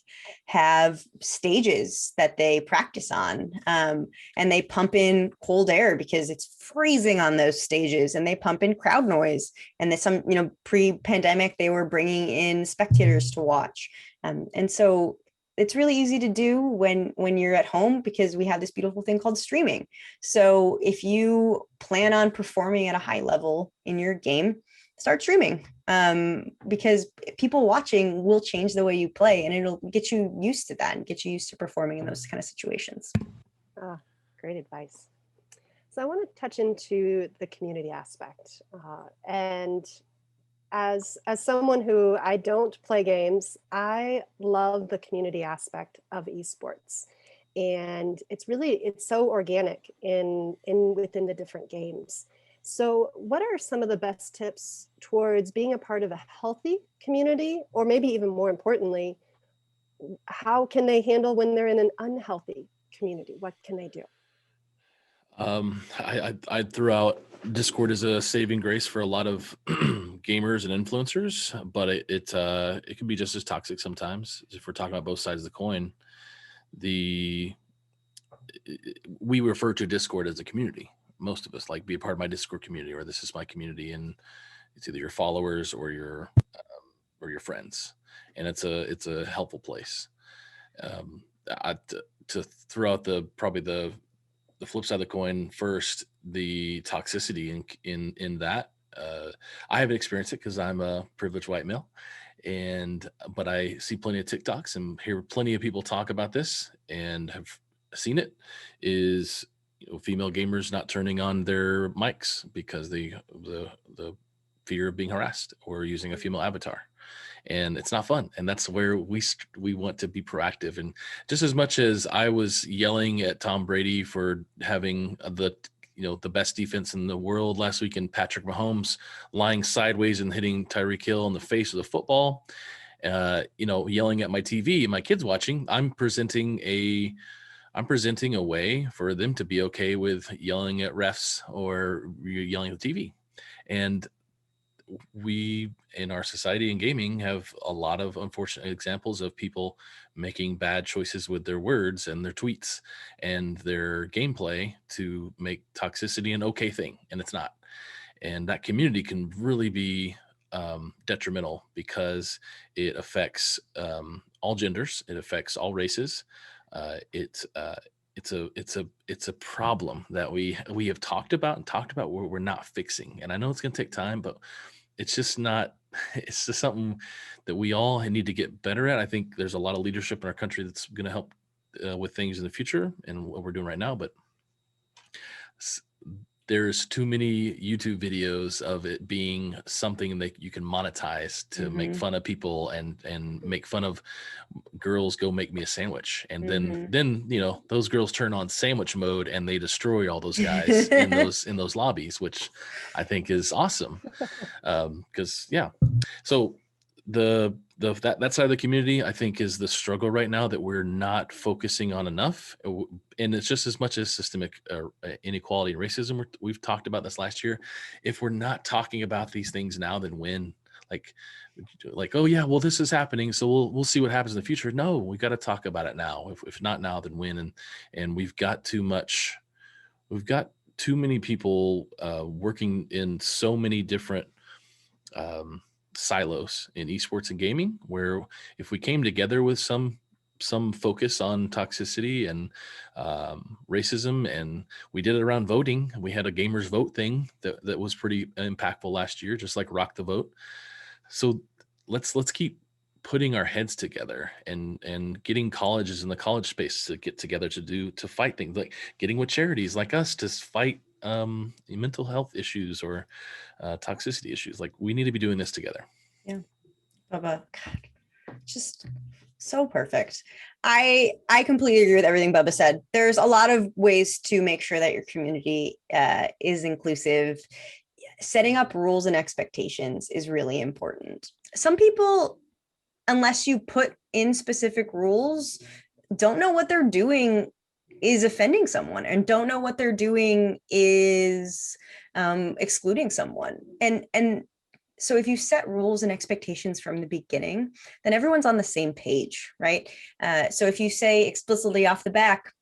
have stages that they practice on, and they pump in cold air because it's freezing on those stages, and they pump in crowd noise. And pre-pandemic, they were bringing in spectators to watch. And so it's really easy to do when you're at home, because we have this beautiful thing called streaming. So if you plan on performing at a high level in your game, start streaming, because people watching will change the way you play, and it'll get you used to that and get you used to performing in those kind of situations. Great advice. So I want to touch into the community aspect. And as someone who I don't play games, I love the community aspect of esports. And it's so organic in within the different games. So what are some of the best tips towards being a part of a healthy community, or maybe even more importantly, how can they handle when they're in an unhealthy community? What can they do? I threw out Discord as a saving grace for a lot of gamers and influencers, but it can be just as toxic sometimes. If we're talking about both sides of the coin, we refer to Discord as a community. Most of us like be a part of my Discord community, or this is my community, and it's either your followers or your friends, and it's a helpful place. To throw out probably the flip side of the coin first, the toxicity in that. I haven't experienced it because I'm a privileged white male, but I see plenty of TikToks and hear plenty of people talk about this and have seen it. Is female gamers not turning on their mics because the fear of being harassed or using a female avatar. And it's not fun. And that's where we want to be proactive. And just as much as I was yelling at Tom Brady for having the best defense in the world last week, and Patrick Mahomes lying sideways and hitting Tyreek Hill in the face with a football, yelling at my TV and my kids watching, I'm presenting a way for them to be okay with yelling at refs or yelling at the TV. And we in our society and gaming have a lot of unfortunate examples of people making bad choices with their words and their tweets and their gameplay to make toxicity an okay thing, and it's not. And that community can really be detrimental because it affects all genders, it affects all races. It's a problem that we have talked about where we're not fixing. And I know it's going to take time, but it's just something that we all need to get better at. I think there's a lot of leadership in our country that's going to help with things in the future and what we're doing right now. But there's too many YouTube videos of it being something that you can monetize to make fun of people and make fun of girls. Go make me a sandwich. And then those girls turn on sandwich mode and they destroy all those guys in those lobbies, which I think is awesome. So that side of the community, I think, is the struggle right now that we're not focusing on enough. And it's just as much as systemic inequality and racism. We've talked about this last year. If we're not talking about these things now, then when? Like, oh yeah, well, this is happening, so we'll see what happens in the future. No, we got to talk about it now. If not now, then when? And we've got too many people working in so many different silos in esports and gaming, where if we came together with some focus on toxicity and racism, and we did it around voting. We had a gamers vote thing that was pretty impactful last year, just like Rock the Vote. So let's keep putting our heads together and getting colleges in the college space to get together to fight things, like getting with charities like us to fight mental health issues or toxicity issues. Like, we need to be doing this together. Yeah. Bubba, God, just so perfect. I completely agree with everything Bubba said. There's a lot of ways to make sure that your community is inclusive. Setting up rules and expectations is really important. Some people, unless you put in specific rules, don't know what they're doing is offending someone, and don't know what they're doing is excluding someone. And so if you set rules and expectations from the beginning, then everyone's on the same page, right? So if you say explicitly off the back,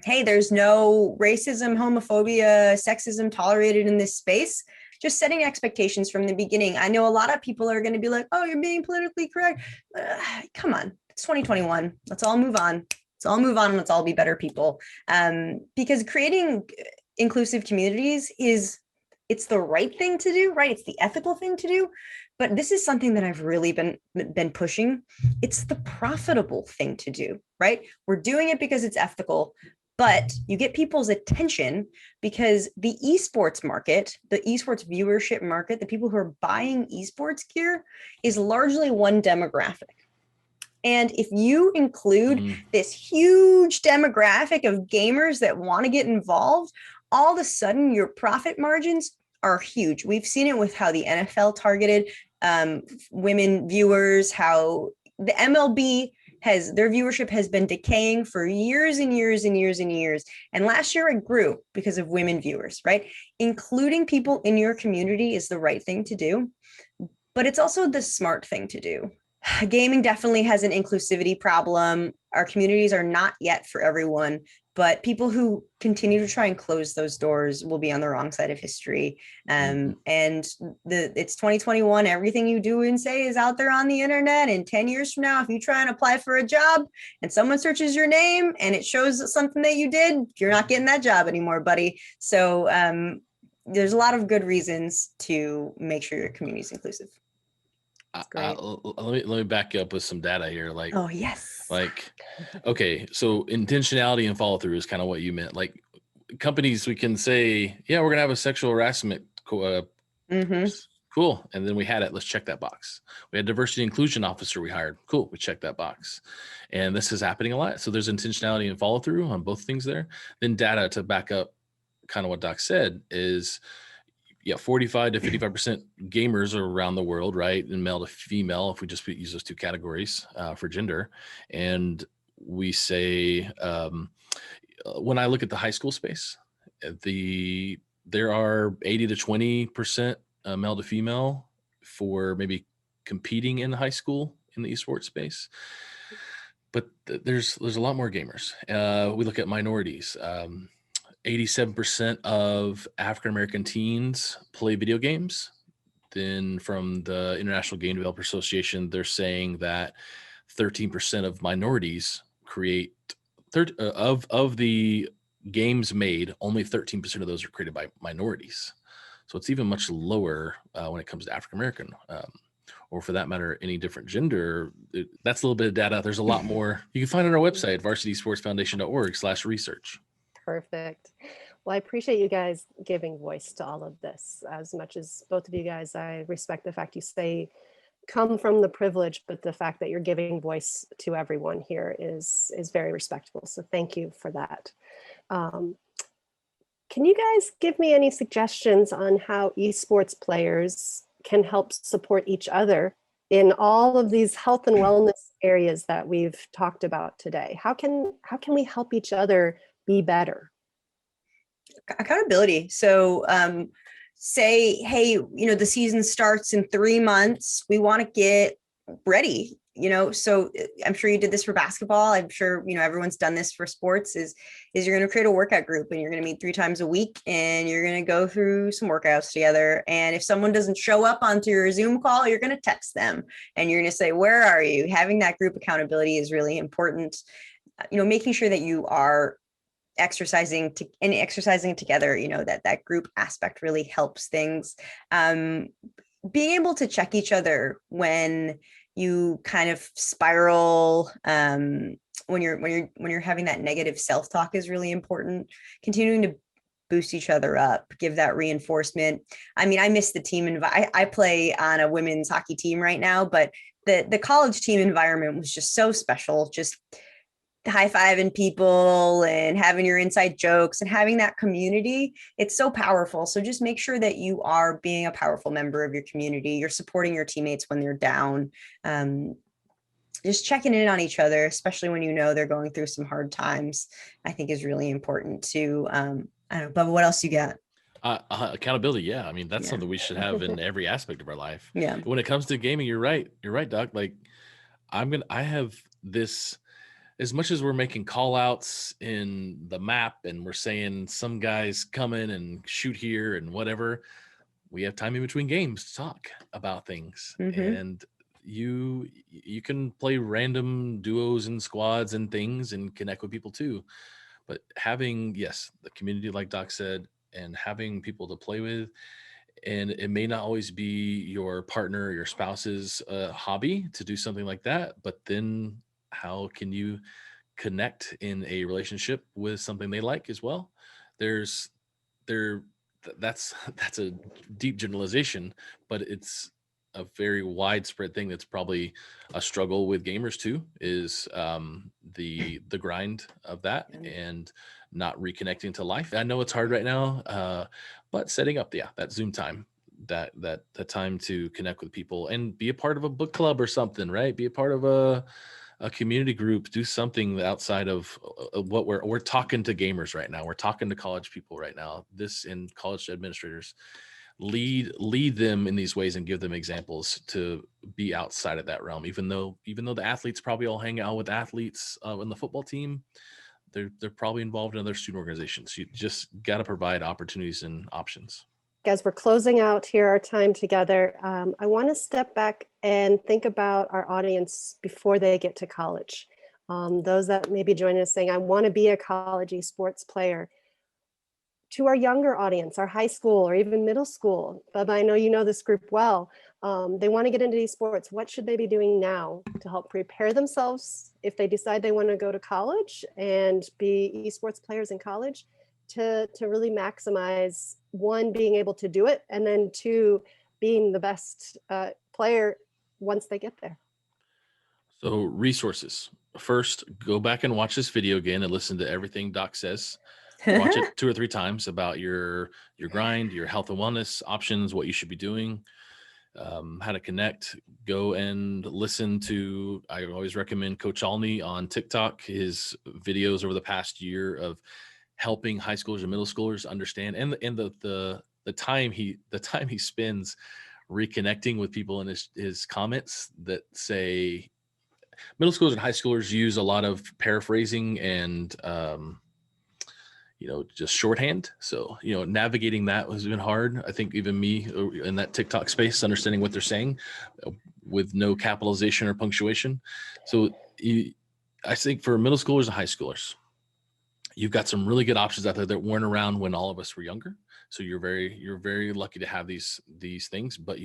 hey, there's no racism, homophobia, sexism tolerated in this space, just setting expectations from the beginning. I know a lot of people are going to be like, oh, you're being politically correct. Come on, it's 2021. Let's all move on. And let's all be better people. Because creating inclusive communities it's the right thing to do, right? It's the ethical thing to do. But this is something that I've really been pushing. It's the profitable thing to do, right? We're doing it because it's ethical. but you get people's attention because the esports market, the esports viewership market, the people who are buying esports gear is largely one demographic. And if you include this huge demographic of gamers that want to get involved, all of a sudden your profit margins are huge. We've seen it with how the NFL targeted women viewers, how the MLB their viewership has been decaying for years and years and years and years. And last year it grew because of women viewers, right? Including people in your community is the right thing to do, but it's also the smart thing to do. Gaming definitely has an inclusivity problem. Our communities are not yet for everyone, but people who continue to try and close those doors will be on the wrong side of history. And it's 2021. Everything you do and say is out there on the internet. And 10 years from now, if you try and apply for a job and someone searches your name and it shows something that you did, you're not getting that job anymore, buddy. So there's a lot of good reasons to make sure your community is inclusive. Let me back you up with some data here. Like, oh yes, like, okay, so intentionality and follow through is kind of what you meant. Like, companies, we can say, yeah, we're gonna have a sexual harassment. Cool, and then we had it. Let's check that box. We had diversity inclusion officer we hired. Cool, we checked that box, and this is happening a lot. So there's intentionality and follow through on both things there. Then data to back up, kind of what Doc said is. Yeah, 45 to 55% gamers are around the world, right? And male to female, if we just use those two categories for gender. And we say, when I look at the high school space, there are 80 to 20% male to female for maybe competing in high school in the esports space. But there's a lot more gamers. We look at minorities. 87% of African-American teens play video games. Then from the International Game Developer Association, they're saying that 13% of minorities create, of the games made, only 13% of those are created by minorities. So it's even much lower when it comes to African-American, or for that matter, any different gender. That's a little bit of data. There's a lot more. You can find on our website, varsitysportsfoundation.org/research. Perfect. Well, I appreciate you guys giving voice to all of this. As much as both of you guys, I respect the fact you say come from the privilege, but the fact that you're giving voice to everyone here is very respectful. So thank you for that. Can you guys give me any suggestions on how esports players can help support each other in all of these health and wellness areas that we've talked about today? How can we help each other be better? Accountability. So say, hey, the season starts in 3 months. We want to get ready, so I'm sure you did this for basketball. I'm sure, everyone's done this for sports is you're going to create a workout group and you're going to meet 3 times a week and you're going to go through some workouts together. And if someone doesn't show up onto your Zoom call, you're going to text them and you're going to say, where are you? Having that group accountability is really important. Making sure that you are exercising together, that group aspect really helps things. Being able to check each other when you kind of spiral, when you're having that negative self-talk is really important. Continuing to boost each other up, give that reinforcement. I mean, I miss the team. I play on a women's hockey team right now, but the college team environment was just so special. Just high-fiving people and having your inside jokes and having that community, it's so powerful. So just make sure that you are being a powerful member of your community. You're supporting your teammates when they're down. Just checking in on each other, especially when they're going through some hard times, I think is really important to, I don't know, Bubba, what else you got? Accountability. Yeah. I mean, that's something we should have in every aspect of our life. Yeah. But when it comes to gaming, you're right, Doc. Like I have this, as much as we're making call outs in the map and we're saying some guys come in and shoot here and whatever, we have time in between games to talk about things. And you can play random duos and squads and things and connect with people too. But having, yes, the community, like Doc said, and having people to play with, and it may not always be your partner or your spouse's hobby to do something like that, but then how can you connect in a relationship with something they like as well. That's a deep generalization, but it's a very widespread thing that's probably a struggle with gamers too, is the grind of that and not reconnecting to life. I know it's hard right now, but setting up that Zoom time, that time to connect with people and be a part of a book club or something, right? Be a part of a community group, do something outside of what we're talking to gamers right now. We're talking to college people right now, and college administrators. Lead them in these ways and give them examples to be outside of that realm. Even though the athletes probably all hang out with athletes in the football team, they're probably involved in other student organizations. You just got to provide opportunities and options. As we're closing out here our time together, I want to step back and think about our audience before they get to college. Those that may be joining us saying, I want to be a college esports player. To our younger audience, our high school or even middle school, Bubba, I know you know this group well. They want to get into esports. What should they be doing now to help prepare themselves if they decide they want to go to college and be esports players in college, to really maximize, one, being able to do it, and then two, being the best player once they get there? So resources. First, go back and watch this video again and listen to everything Doc says. Watch it 2 or 3 times about your grind, your health and wellness options, what you should be doing, how to connect. Go and listen to, I always recommend Coach Alney on TikTok, his videos over the past year of helping high schoolers and middle schoolers understand, and the time he spends reconnecting with people in his comments that say middle schoolers and high schoolers use a lot of paraphrasing and just shorthand. So, navigating that has been hard. I think even me in that TikTok space, understanding what they're saying with no capitalization or punctuation. So I think for middle schoolers and high schoolers, you've got some really good options out there that weren't around when all of us were younger. So you're very lucky to have these things, but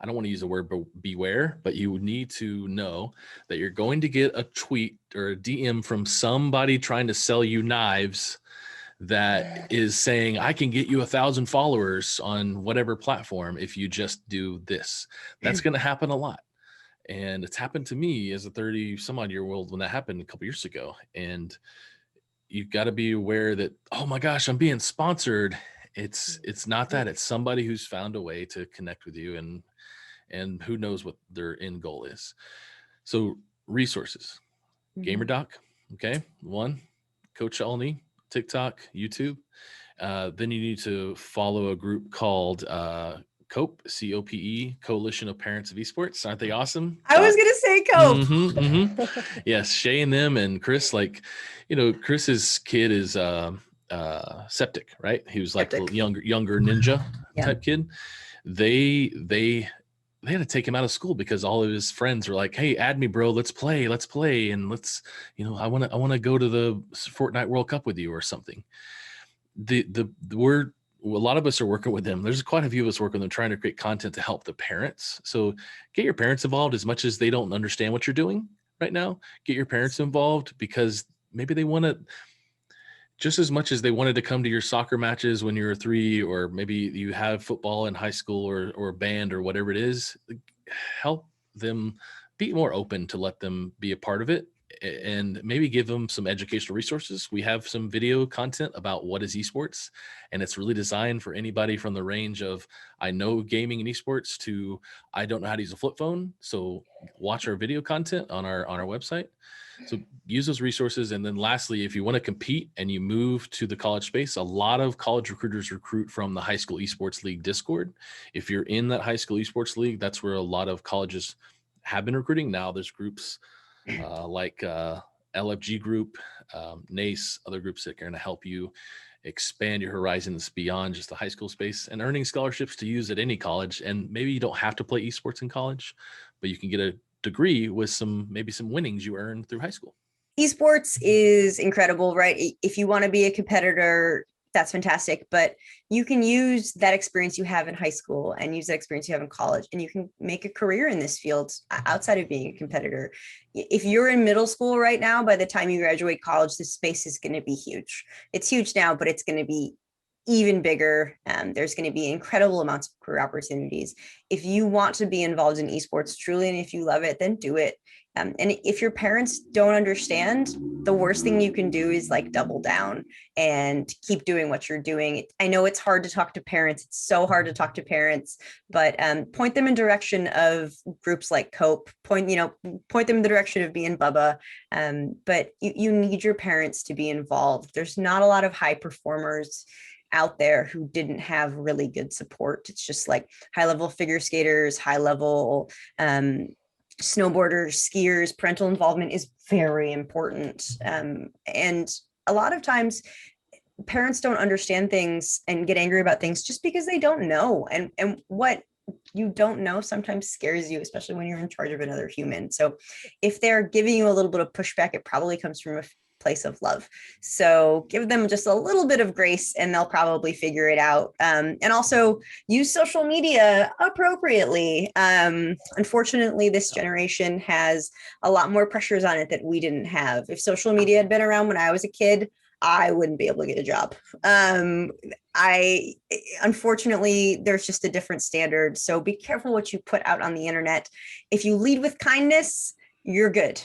I don't want to use the word beware, but you need to know that you're going to get a tweet or a DM from somebody trying to sell you knives that is saying, I can get you 1,000 followers on whatever platform if you just do this. That's going to happen a lot. And it's happened to me as a 30 some odd year old when that happened a couple years ago. And you've got to be aware that, oh my gosh, I'm being sponsored. It's not that. It's somebody who's found a way to connect with you, and who knows what their end goal is. So resources, GamerDoc, okay, one, Coach Alney, TikTok, YouTube. Then you need to follow a group called COPE, C-O-P-E, Coalition of Parents of Esports. Aren't they awesome? I was gonna say COPE. Yes, Shay and them and Chris, Chris's kid is septic, right? He was like a younger ninja type kid. They had to take him out of school because all of his friends were like, hey, add me, bro, let's play. And let's, I want to go to the Fortnite World Cup with you or something. A lot of us are working with them. There's quite a few of us working with them, trying to create content to help the parents. So get your parents involved as much as they don't understand what you're doing right now. Get your parents involved, because maybe they want to, just as much as they wanted to come to your soccer matches when you were 3, or maybe you have football in high school or band or whatever it is, help them be more open to let them be a part of it, and maybe give them some educational resources. We have some video content about what is esports, and it's really designed for anybody from the range of, I know gaming and esports, to I don't know how to use a flip phone. So watch our video content on our website. So use those resources. And then lastly, if you want to compete and you move to the college space, a lot of college recruiters recruit from the High School Esports League Discord. If you're in that High School Esports League, that's where a lot of colleges have been recruiting. Now there's groups like LFG Group, NACE, other groups that are going to help you expand your horizons beyond just the high school space, and earning scholarships to use at any college. And maybe you don't have to play esports in college, but you can get a degree with maybe some winnings you earned through high school. Esports is incredible, right? If you want to be a competitor, that's fantastic. But you can use that experience you have in high school and use that experience you have in college, and you can make a career in this field outside of being a competitor. If you're in middle school right now, by the time you graduate college, this space is going to be huge. It's huge now, but it's going to be even bigger. There's going to be incredible amounts of career opportunities. If you want to be involved in esports truly, and if you love it, then do it. And if your parents don't understand, the worst thing you can do is like double down and keep doing what you're doing. I know it's hard to talk to parents. It's so hard to talk to parents, but point them in direction of groups like COPE, point them in the direction of being Bubba. But you need your parents to be involved. There's not a lot of high performers out there who didn't have really good support. It's just like high level figure skaters, high level snowboarders, skiers. Parental involvement is very important. And a lot of times parents don't understand things and get angry about things just because they don't know. And what you don't know sometimes scares you, especially when you're in charge of another human. So if they're giving you a little bit of pushback, it probably comes from a place of love. So give them just a little bit of grace and they'll probably figure it out. And also use social media appropriately. Unfortunately, this generation has a lot more pressures on it that we didn't have. If social media had been around when I was a kid, I wouldn't be able to get a job. Unfortunately, there's just a different standard. So be careful what you put out on the internet. If you lead with kindness, you're good.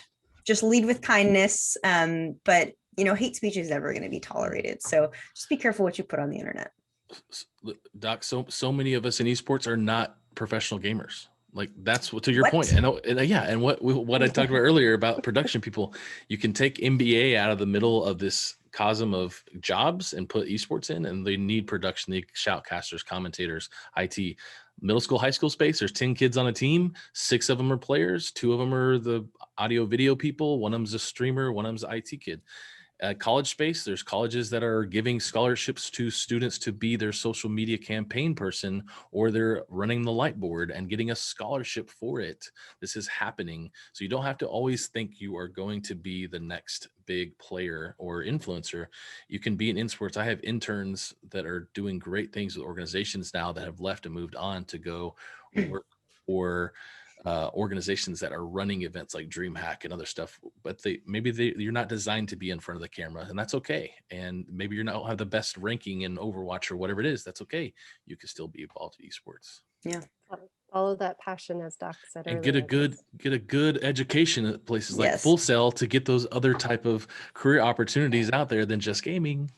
Just lead with kindness. But hate speech is never going to be tolerated. So just be careful what you put on the internet. Doc, so many of us in esports are not professional gamers. Like that's to your point. And what I talked about earlier about production people, you can take NBA out of the middle of this cosm of jobs and put esports in, and they need production. They shoutcasters, commentators, IT. Middle school, high school space, there's 10 kids on a team. 6 of them are players. 2 of them are the audio video people. One of them's a streamer. One of them's an IT kid. College space, there's colleges that are giving scholarships to students to be their social media campaign person, or they're running the light board and getting a scholarship for it. This is happening. So you don't have to always think you are going to be the next big player or influencer. You can be in sports. I have interns that are doing great things with organizations now that have left and moved on to go work for organizations that are running events like DreamHack and other stuff, but you're not designed to be in front of the camera, and that's okay. And maybe you're not have the best ranking in Overwatch or whatever it is. That's okay. You can still be involved in esports. Yeah. Follow that passion, as Doc said earlier. And get a good education at places like Full Sail to get those other type of career opportunities out there than just gaming.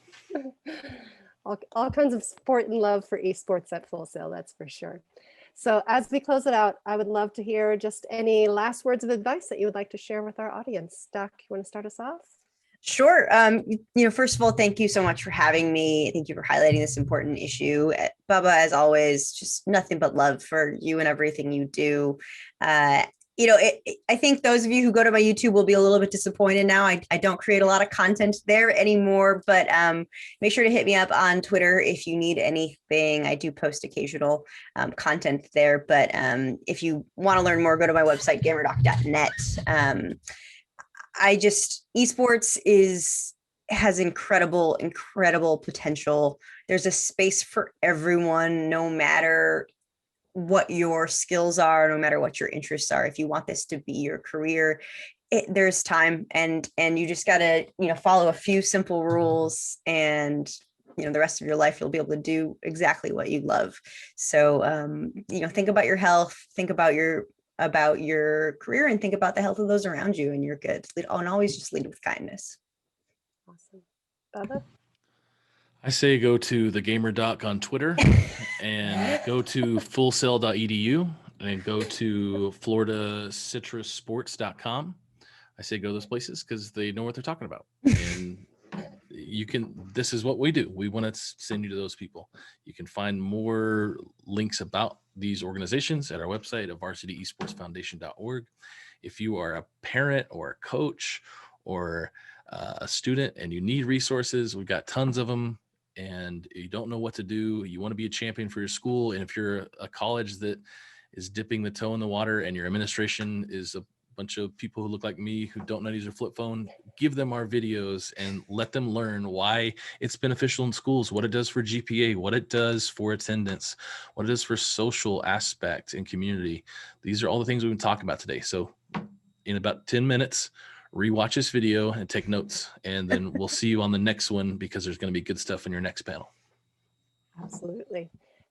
all kinds of support and love for esports at Full Sail, that's for sure. So as we close it out, I would love to hear just any last words of advice that you would like to share with our audience. Doc, you want to start us off? Sure. First of all, thank you so much for having me. Thank you for highlighting this important issue. Bubba, as always, just nothing but love for you and everything you do. I think those of you who go to my YouTube will be a little bit disappointed now. I don't create a lot of content there anymore, but make sure to hit me up on Twitter if you need anything. I do post occasional content there, but if you want to learn more, go to my website, gamerdoc.net. Esports has incredible potential. There's a space for everyone, no matter what your skills are, no matter what your interests are. If you want this to be your career, there's time, and you just gotta follow a few simple rules, and the rest of your life you'll be able to do exactly what you love. So think about your health, think about your career, and think about the health of those around you, and you're good. And always just lead with kindness. Awesome. Bubba? I say go to the Gamer Doc on Twitter and go to fullsail.edu and go to floridacitrusports.com. I say go to those places because they know what they're talking about. And this is what we do. We want to send you to those people. You can find more links about these organizations at our website at varsityesportsfoundation.org. If you are a parent or a coach or a student and you need resources, we've got tons of them. And you don't know what to do, you want to be a champion for your school. And if you're a college that is dipping the toe in the water and your administration is bunch of people who look like me who don't know how to use their flip phone, give them our videos and let them learn why it's beneficial in schools, what it does for GPA, what it does for attendance, what it does for social aspect and community. These are all the things we've been talking about today. So in about 10 minutes, rewatch this video and take notes, and then we'll see you on the next one because there's going to be good stuff in your next panel. Absolutely.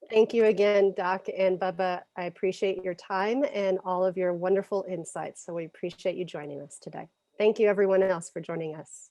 Thank you again, Doc and Bubba. I appreciate your time and all of your wonderful insights. So we appreciate you joining us today. Thank you everyone else for joining us.